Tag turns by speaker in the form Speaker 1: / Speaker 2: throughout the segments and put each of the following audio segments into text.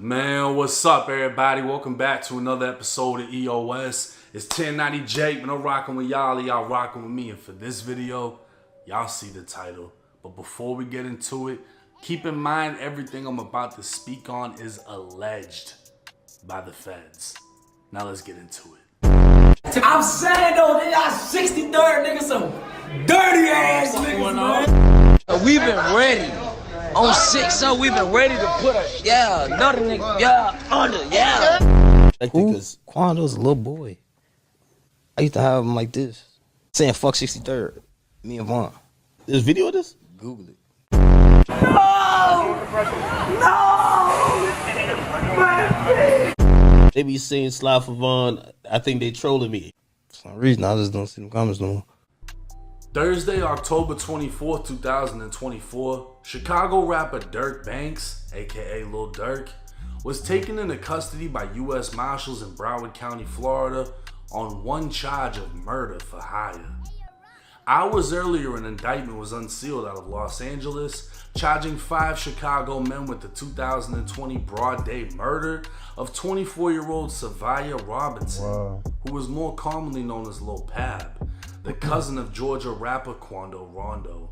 Speaker 1: Man, what's up, everybody? Welcome back to another episode of EOS. It's 1090 Jake, man. I'm rocking with y'all rocking with me. And for this video, y'all see the title. But before we get into it, keep in mind everything I'm about to speak on is alleged by the feds. Now let's get into it.
Speaker 2: I'm saying though, they got 63rd niggas, some dirty ass niggas, man.
Speaker 3: We've been ready. On 6-0, we've been ready to put another nigga, under,
Speaker 4: Who? Quando's a little boy. I used to have him like this, saying fuck 63rd. Me and Vaughn.
Speaker 5: There's video of this?
Speaker 4: Google it.
Speaker 5: They be saying slide for Vaughn. I think they trolling me.
Speaker 4: For some reason, I just don't see them comments no more.
Speaker 1: Thursday, October 24th, 2024, Chicago rapper DURK Banks, aka Lil Durk, was taken into custody by U.S. Marshals in Broward County, Florida, on one charge of murder for hire. Hours earlier, an indictment was unsealed out of Los Angeles, charging 5 Chicago men with the 2020 broad day murder of 24-year-old Savia Robinson, who was more commonly known as Lil Pab, the cousin of Georgia rapper Quando Rondo.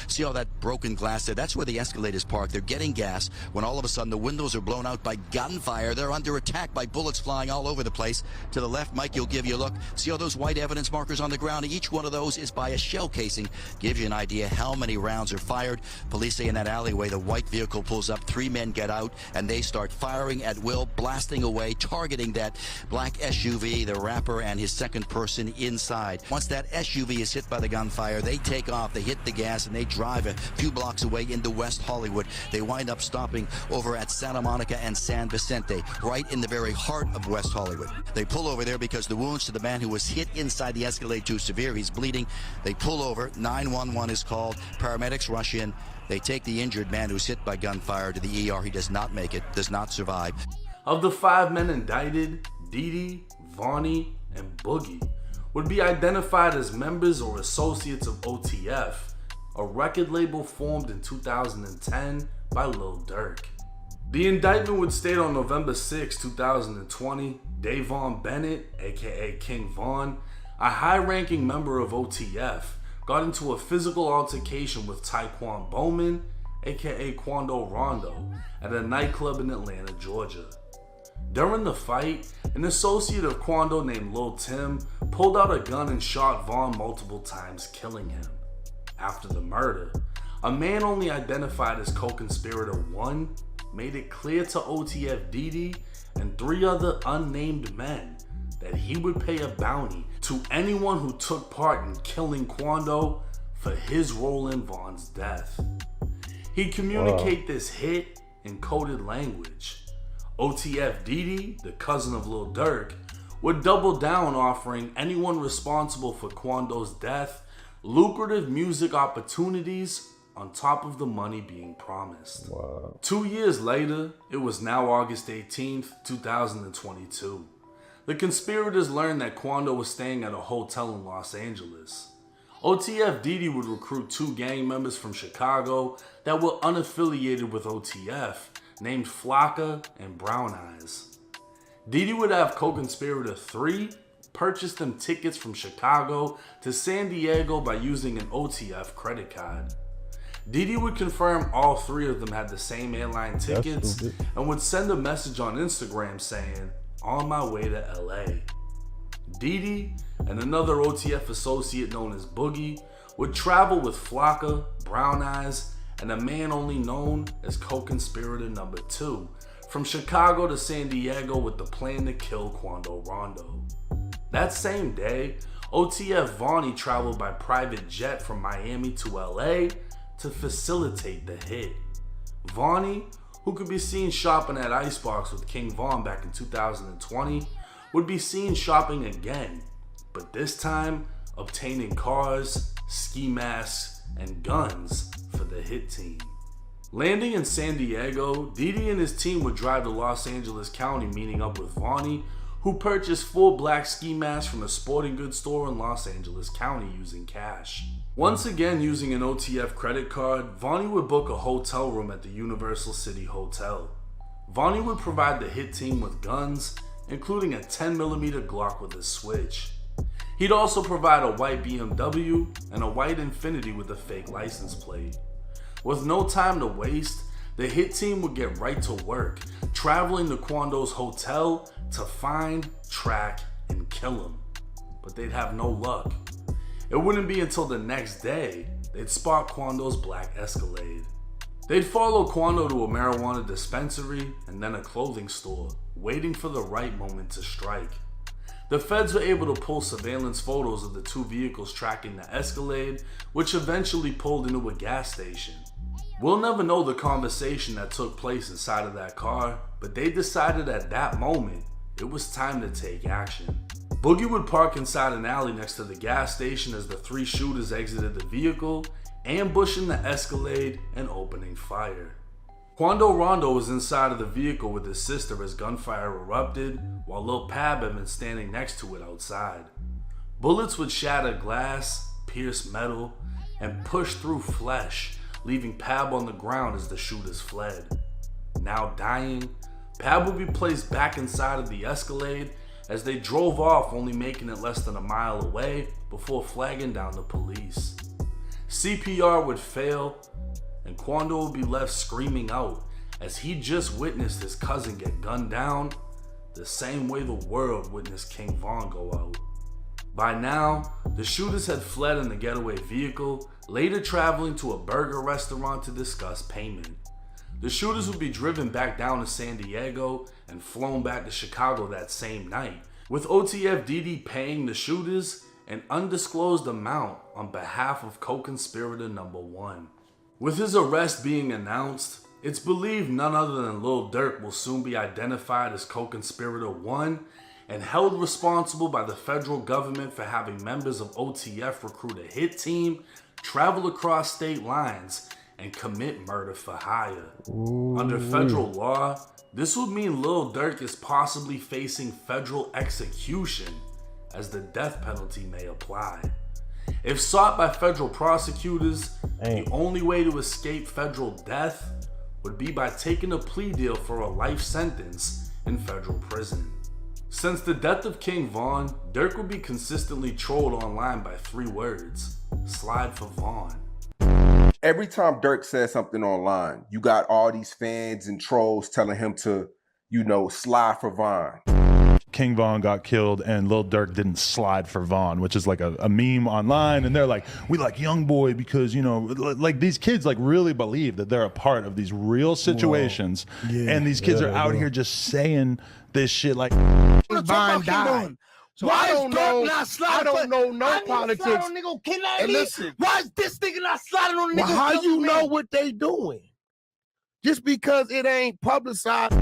Speaker 6: See all that broken glass there? That's where the Escalade's parked. They're getting gas when all of a sudden the windows are blown out by gunfire. They're under attack by bullets flying all over the place. To the left, Mike, you'll give you a look. See all those white evidence markers on the ground? Each one of those is by a shell casing. Gives you an idea how many rounds are fired. Police say in that alleyway, the white vehicle pulls up, 3 men get out, and they start firing at will, blasting away, targeting that black SUV, the rapper and his second person inside. Once that SUV is hit by the gunfire, they take off, they hit the gas, and they drive a few blocks away into West Hollywood. They wind up stopping over at Santa Monica and San Vicente, right in the very heart of West Hollywood. They pull over there because the wounds to the man who was hit inside the Escalade too severe. He's bleeding. They pull over. 911 is called. Paramedics rush in. They take the injured man who's hit by gunfire to the ER. He does not make it, does not survive.
Speaker 1: Of the 5 men indicted, Didi, Vonnie, and Boogie would be identified as members or associates of OTF, a record label formed in 2010 by Lil Durk. The indictment would state on November 6, 2020, Davon Bennett, aka King Von, a high-ranking member of OTF, got into a physical altercation with Taekwon Bowman, aka Quando Rondo, at a nightclub in Atlanta, Georgia. During the fight, an associate of Quando named Lil Tim pulled out a gun and shot Von multiple times, killing him. After the murder, a man only identified as co-conspirator 1 made it clear to OTF Didi and 3 other unnamed men that he would pay a bounty to anyone who took part in killing Quando for his role in Von's death. He'd communicate this hit in coded language. OTF Didi, the cousin of Lil Durk, would double down, offering anyone responsible for Quando's death lucrative music opportunities on top of the money being promised. 2 years later, it was now August 18th, 2022. The conspirators learned that Quando was staying at a hotel in Los Angeles. OTF Didi would recruit 2 gang members from Chicago that were unaffiliated with OTF, named Flocka and Brown Eyes. Didi would have co-conspirator 3 purchase them tickets from Chicago to San Diego by using an OTF credit card. Didi would confirm all 3 of them had the same airline tickets and would send a message on Instagram saying, "On my way to LA." Didi and another OTF associate known as Boogie would travel with Flocka, Brown Eyes, and a man only known as co-conspirator number 2 from Chicago to San Diego with the plan to kill Quando Rondo. That same day, OTF Vonnie traveled by private jet from Miami to LA to facilitate the hit. Vonnie, who could be seen shopping at Icebox with King Von back in 2020, would be seen shopping again, but this time obtaining cars, ski masks, and guns for the hit team. Landing in San Diego, Didi and his team would drive to Los Angeles County, meeting up with Vonnie, who purchased 4 black ski masks from a sporting goods store in Los Angeles County using cash. Once again using an OTF credit card, Vonnie would book a hotel room at the Universal City Hotel. Vonnie would provide the hit team with guns, including a 10mm Glock with a switch. He'd also provide a white BMW and a white Infiniti with a fake license plate. With no time to waste, the hit team would get right to work, traveling to Quando's hotel to find, track, and kill him. But they'd have no luck. It wouldn't be until the next day they'd spot Quando's black Escalade. They'd follow Quando to a marijuana dispensary and then a clothing store, waiting for the right moment to strike. The feds were able to pull surveillance photos of the two vehicles tracking the Escalade, which eventually pulled into a gas station. We'll never know the conversation that took place inside of that car, but they decided at that moment it was time to take action. Boogie would park inside an alley next to the gas station as the three shooters exited the vehicle, ambushing the Escalade and opening fire. Quando Rondo was inside of the vehicle with his sister as gunfire erupted, while Lil Pab had been standing next to it outside. Bullets would shatter glass, pierce metal, and push through flesh, leaving Pab on the ground as the shooters fled. Now dying, Pab would be placed back inside of the Escalade as they drove off, only making it less than a mile away before flagging down the police. CPR would fail, and Quando would be left screaming out as he just witnessed his cousin get gunned down the same way the world witnessed King Von go out. By now, the shooters had fled in the getaway vehicle, later traveling to a burger restaurant to discuss payment. The shooters would be driven back down to San Diego and flown back to Chicago that same night, with OTF DD paying the shooters an undisclosed amount on behalf of co-conspirator number 1. With his arrest being announced, it's believed none other than Lil Durk will soon be identified as co-conspirator 1 and held responsible by the federal government for having members of OTF recruit a hit team, travel across state lines, and commit murder for hire. Under federal law, this would mean Lil Durk is possibly facing federal execution, as the death penalty may apply. If sought by federal prosecutors, the only way to escape federal death would be by taking a plea deal for a life sentence in federal prison. Since the death of King Von, Durk would be consistently trolled online by 3 words: slide for Von.
Speaker 7: Every time Durk says something online, you got all these fans and trolls telling him to, slide for Von.
Speaker 8: King Von got killed and Lil Durk didn't slide for Von, which is like a meme online, and they're like, we like Young Boy because, like these kids like really believe that they're a part of these real situations. Yeah, and these kids are out here just saying this shit like
Speaker 9: Von died. So I don't know no politics. And listen,
Speaker 2: why is this nigga not sliding on the nigga?
Speaker 9: How you know what they doing? Just because it ain't publicized.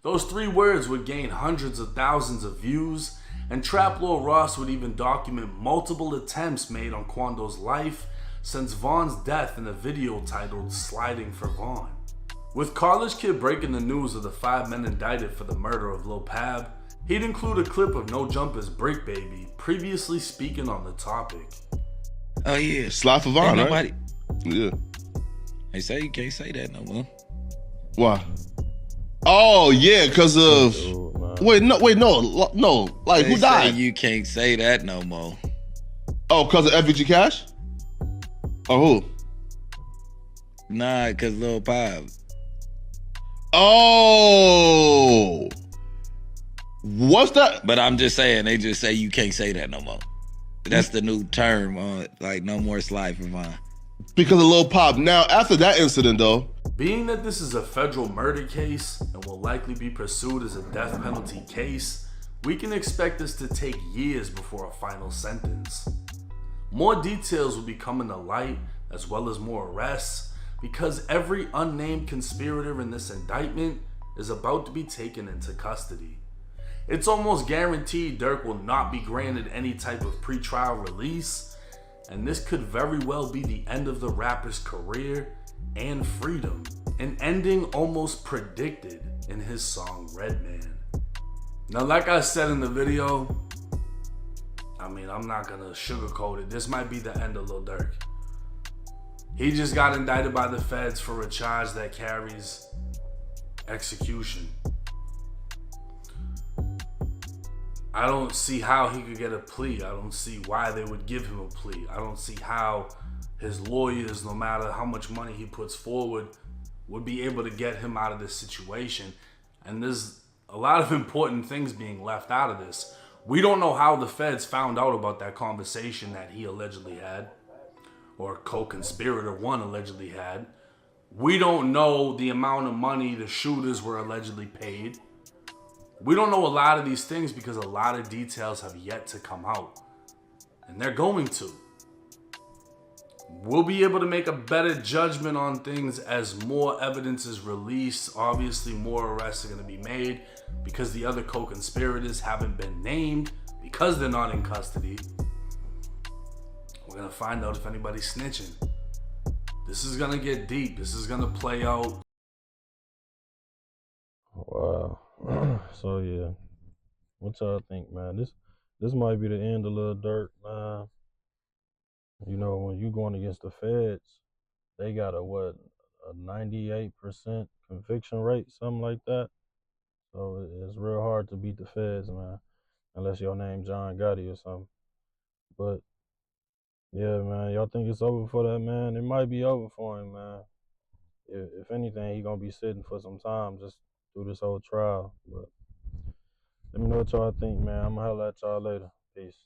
Speaker 1: Those 3 words would gain hundreds of thousands of views, and Trap Lord Ross would even document multiple attempts made on Quando's life since Von's death in a video titled Sliding for Von. With College Kid breaking the news of the 5 men indicted for the murder of Lil Pab, he'd include a clip of No Jumper's Brick Baby previously speaking on the topic.
Speaker 10: Oh yeah,
Speaker 11: slide for Von, right?
Speaker 10: Nobody...
Speaker 11: Yeah.
Speaker 10: They say you can't say that no more.
Speaker 11: Why? Oh yeah, because of wait no. Like, who died?
Speaker 10: You can't say that no more.
Speaker 11: Oh, because of FVG Cash? Or who?
Speaker 10: Nah, because Lil Pab.
Speaker 11: Oh, what's that?
Speaker 10: But I'm just saying, they just say you can't say that no more. That's the new term on like no more slide for Von.
Speaker 11: Because of Lil Pop. Now, after that incident though,
Speaker 1: being that this is a federal murder case and will likely be pursued as a death penalty case, we can expect this to take years before a final sentence. More details will be coming to light, as well as more arrests, because every unnamed conspirator in this indictment is about to be taken into custody. It's almost guaranteed Durk will not be granted any type of pretrial release, and this could very well be the end of the rapper's career and freedom, an ending almost predicted in his song Redman. Now, like I said in the video, I'm not gonna sugarcoat it, this might be the end of Lil Durk. He just got indicted by the feds for a charge that carries execution. I don't see how he could get a plea. I don't see why they would give him a plea. I don't see how his lawyers, no matter how much money he puts forward, would be able to get him out of this situation. And there's a lot of important things being left out of this. We don't know how the feds found out about that conversation that he allegedly had, or co-conspirator one allegedly had. We don't know the amount of money the shooters were allegedly paid. We don't know a lot of these things because a lot of details have yet to come out. And they're going to. We'll be able to make a better judgment on things as more evidence is released. Obviously, more arrests are going to be made because the other co-conspirators haven't been named because they're not in custody. We're going to find out if anybody's snitching. This is going to get deep. This is going to play out.
Speaker 12: Wow. So yeah, what y'all think, man? This might be the end of Lil Durk, man. You know, when you going against the feds, they got a 98% conviction rate, something like that. So it's real hard to beat the feds, man, unless your name John Gotti or something. But yeah, man, y'all think it's over for that man? It might be over for him, man. If anything, he gonna be sitting for some time just through this whole trial. But let me know what y'all think, man. I'm gonna holler at y'all later. Peace.